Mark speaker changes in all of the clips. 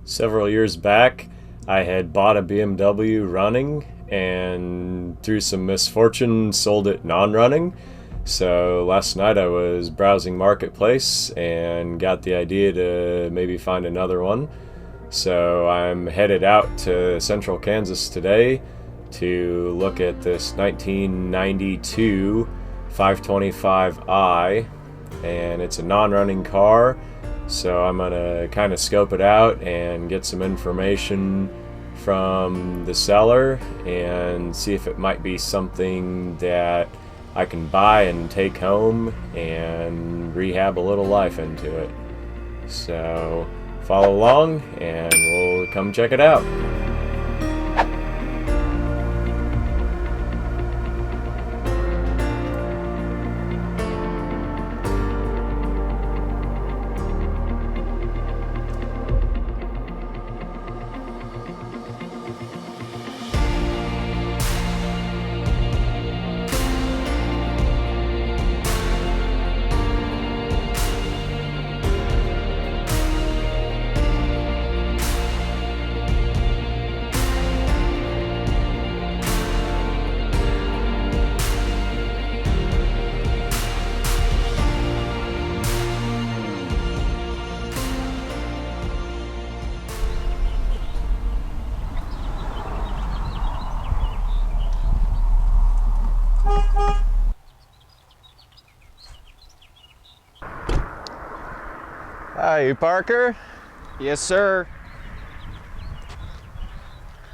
Speaker 1: Several years back, I had bought a BMW running and through some misfortune sold it non-running. So last night I was browsing Marketplace and got the idea to maybe find another one. So I'm headed out to central Kansas today to look at this 1992 525i, and it's a non-running car. So I'm gonna kind of scope it out and get some information from the seller and see if it might be something that I can buy and take home and rehab a little life into it. So follow along and we'll come check it out. Hi, you Parker?
Speaker 2: Yes, sir.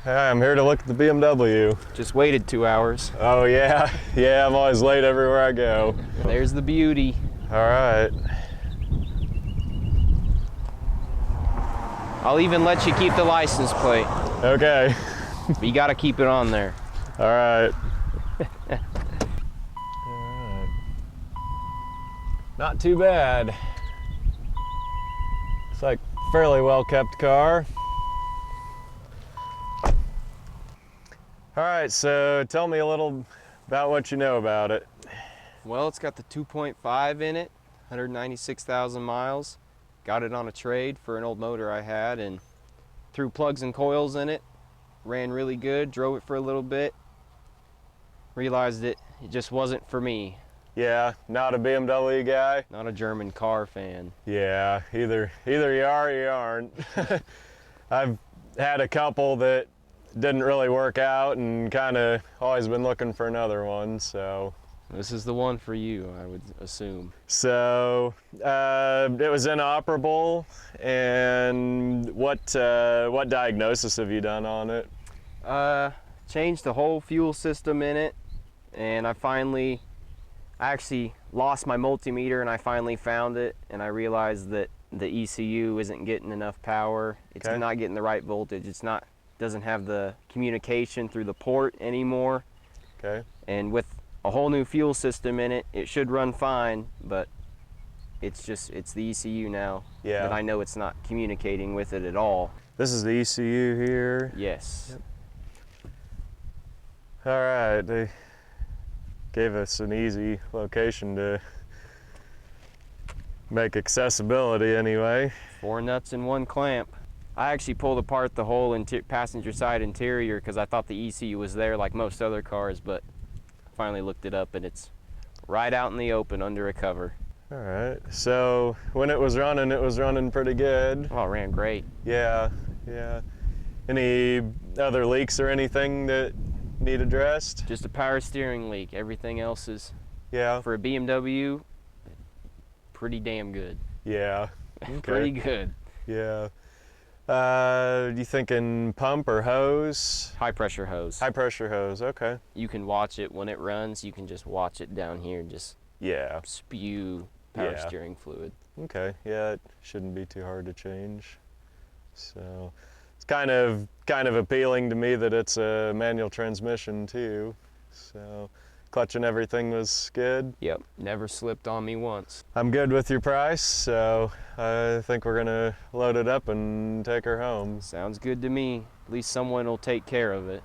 Speaker 1: Hi, I'm here to look at the BMW.
Speaker 2: Just waited 2 hours.
Speaker 1: Oh yeah? Yeah, I'm always late everywhere I go.
Speaker 2: There's the beauty.
Speaker 1: All right.
Speaker 2: I'll even let you keep the license plate.
Speaker 1: Okay.
Speaker 2: But you gotta keep it on there.
Speaker 1: All right. Not too bad. It's like fairly well kept car. All right, so tell me a little about what you know about it.
Speaker 2: Well, it's got the 2.5 in it, 196,000 miles. Got it on a trade for an old motor I had and threw plugs and coils in it. Ran really good, drove it for a little bit. Realized it just wasn't for me.
Speaker 1: Yeah, not a BMW guy?
Speaker 2: Not a German car fan.
Speaker 1: Yeah, either you are or you aren't. I've had a couple that didn't really work out and kind of always been looking for another one, so.
Speaker 2: This is the one for you, I would assume.
Speaker 1: So it was inoperable, and what diagnosis have you done on it?
Speaker 2: Changed the whole fuel system in it, and I actually lost my multimeter and I finally found it, and I realized that the ECU isn't getting enough power. It's
Speaker 1: Okay.
Speaker 2: not getting the right voltage. Doesn't have the communication through the port anymore.
Speaker 1: Okay.
Speaker 2: And with a whole new fuel system in it, it should run fine, but it's the ECU now.
Speaker 1: Yeah.
Speaker 2: That I know it's not communicating with it at all.
Speaker 1: This is the ECU here.
Speaker 2: Yes.
Speaker 1: Yep. All right, they gave us an easy location to make accessibility anyway.
Speaker 2: 4 nuts and 1 clamp. I actually pulled apart the whole passenger side interior because I thought the ECU was there like most other cars, but I finally looked it up and it's right out in the open under a cover.
Speaker 1: All right, so when it was running pretty good.
Speaker 2: Oh, it ran great.
Speaker 1: Yeah, yeah. Any other leaks or anything that need addressed?
Speaker 2: Just a power steering leak. Everything else is,
Speaker 1: Yeah.
Speaker 2: for a BMW, pretty damn good.
Speaker 1: Yeah. Okay.
Speaker 2: Pretty good.
Speaker 1: Yeah. You thinking pump or hose?
Speaker 2: High pressure hose.
Speaker 1: High pressure hose, okay.
Speaker 2: You can watch it when it runs. You can just watch it down here and just
Speaker 1: Yeah.
Speaker 2: spew power
Speaker 1: Yeah.
Speaker 2: steering fluid.
Speaker 1: Okay, yeah, it shouldn't be too hard to change. So it's kind of appealing to me that it's a manual transmission too. So clutch and everything was good.
Speaker 2: Yep, never slipped on me once.
Speaker 1: I'm good with your price, so I think we're gonna load it up and take her home.
Speaker 2: Sounds good to me. At least someone will take care of it.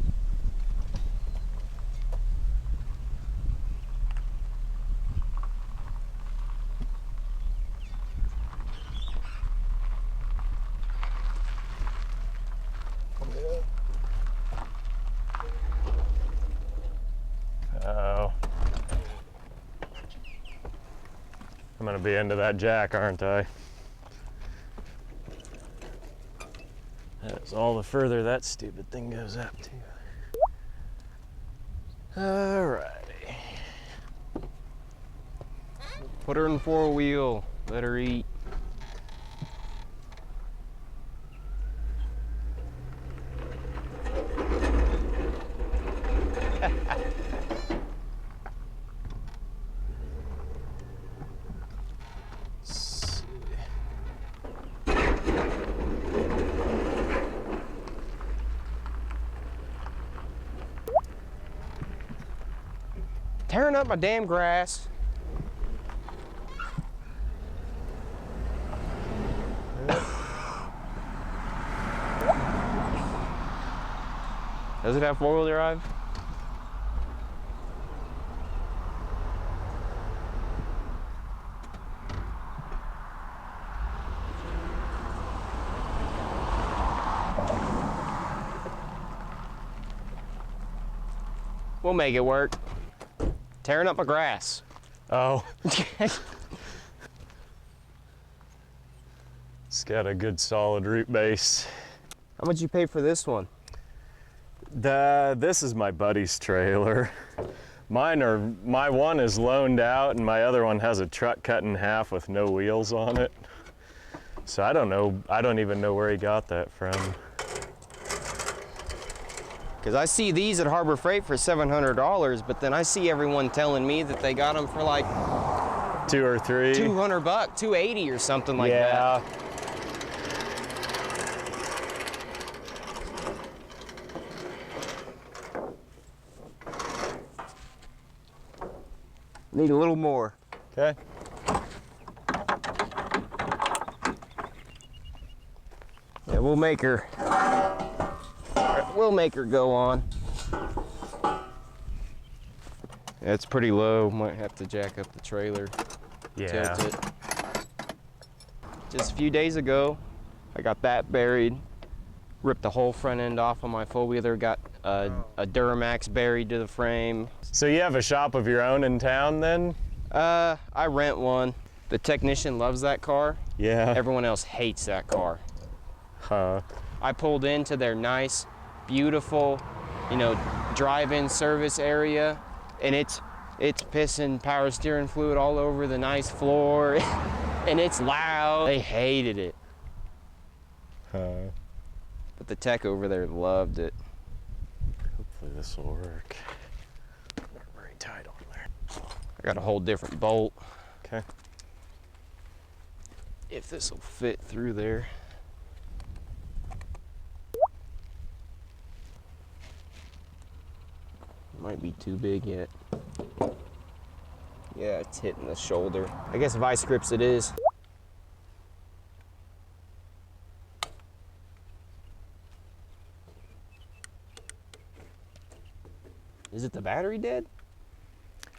Speaker 3: gonna be into that jack, aren't I? That's all the further that stupid thing goes up to. Alrighty.
Speaker 2: Put her in 4-wheel, let her eat. Tearing up my damn grass. Does it have 4-wheel drive? We'll make it work. Tearing up my grass.
Speaker 3: Oh. It's got a good solid root base.
Speaker 2: How much you pay for this one?
Speaker 3: This is my buddy's trailer. My one is loaned out and my other one has a truck cut in half with no wheels on it. So I don't even know where he got that from.
Speaker 2: Because I see these at Harbor Freight for $700, but then I see everyone telling me that they got them for like
Speaker 3: 2 or 3.
Speaker 2: $200, $280 or something like that.
Speaker 3: Yeah.
Speaker 2: Need a little more.
Speaker 3: Okay.
Speaker 2: Yeah, we'll make her go on. Yeah, it's pretty low. Might have to jack up the trailer.
Speaker 3: Yeah.
Speaker 2: Tilt it. Just a few days ago, I got that buried. Ripped the whole front end off on my four-wheeler. Got a Duramax buried to the frame.
Speaker 3: So you have a shop of your own in town then?
Speaker 2: I rent one. The technician loves that car.
Speaker 3: Yeah.
Speaker 2: Everyone else hates that car.
Speaker 3: Huh.
Speaker 2: I pulled into their nice, beautiful, drive-in service area, and it's pissing power steering fluid all over the nice floor, and it's loud. They hated it.
Speaker 3: Huh.
Speaker 2: But the tech over there loved it.
Speaker 3: Hopefully this will work. Not very tight on there.
Speaker 2: I got a whole different bolt.
Speaker 3: Okay.
Speaker 2: If this will fit through there. Might be too big yet. Yeah, it's hitting the shoulder. I guess vice grips it is. Is it the battery dead?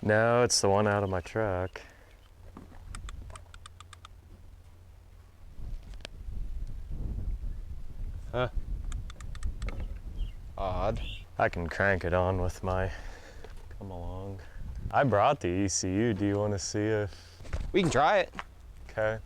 Speaker 3: No, it's the one out of my truck.
Speaker 2: Huh. Odd.
Speaker 3: I can crank it on with my come along. I brought the ECU. Do you want to see if?
Speaker 2: We can try it.
Speaker 3: Okay.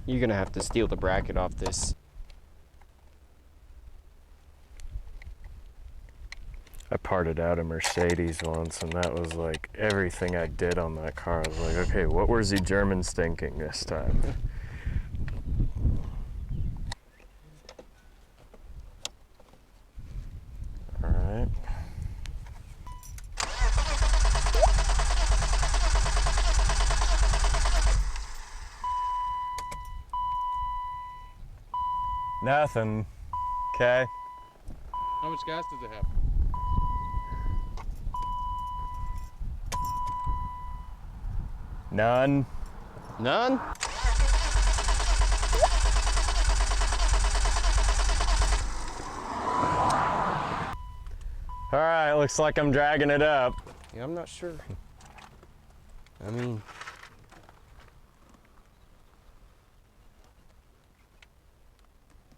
Speaker 2: You're gonna have to steal the bracket off this.
Speaker 3: I parted out a Mercedes once, and that was like everything I did on that car. I was like, okay, what was the Germans thinking this time? All right. Nothing. Okay.
Speaker 4: How much gas does it have?
Speaker 3: None.
Speaker 2: None?
Speaker 3: All right, Looks like I'm dragging it up.
Speaker 2: Yeah, I'm not sure. I mean,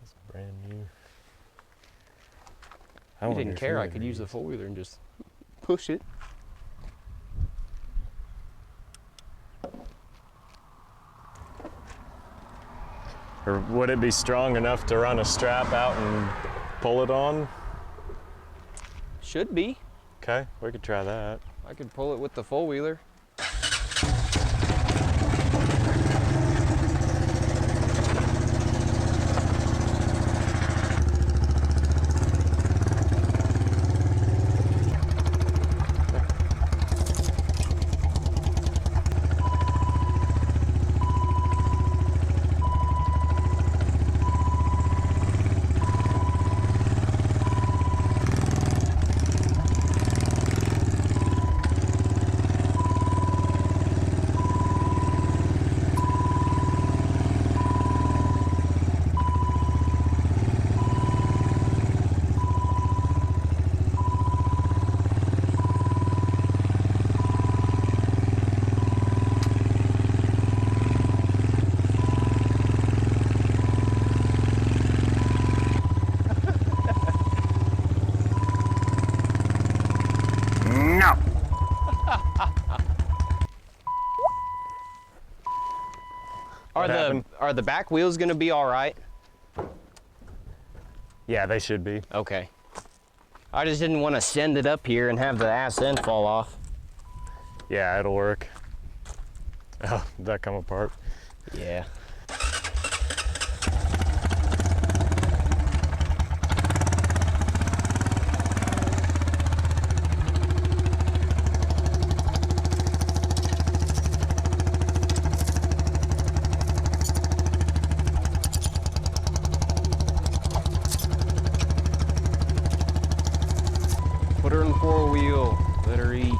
Speaker 3: It's brand new.
Speaker 2: I didn't care. I could use the four-wheeler and just push it.
Speaker 3: Or would it be strong enough to run a strap out and pull it on?
Speaker 2: Should be.
Speaker 3: Okay, we could try that.
Speaker 2: I could pull it with the four-wheeler. Are the back wheels gonna be all right?
Speaker 3: Yeah, they should be.
Speaker 2: Okay. I just didn't want to send it up here and have the ass end fall off.
Speaker 3: Yeah, it'll work. Oh, did that come apart?
Speaker 2: Yeah. Put her in four-wheel, let her eat.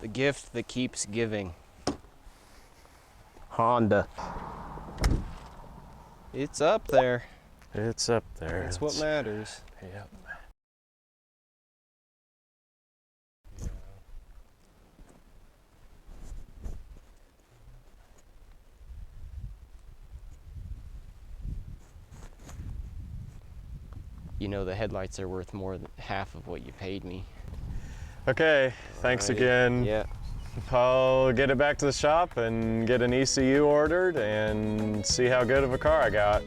Speaker 2: The gift that keeps giving. Honda. It's up there.
Speaker 3: It's up there.
Speaker 2: That's what matters.
Speaker 3: Yep.
Speaker 2: You know the headlights are worth more than half of what you paid me.
Speaker 3: Okay, thanks
Speaker 2: Right.
Speaker 3: again.
Speaker 2: Yeah.
Speaker 3: I'll get it back to the shop and get an ECU ordered and see how good of a car I got.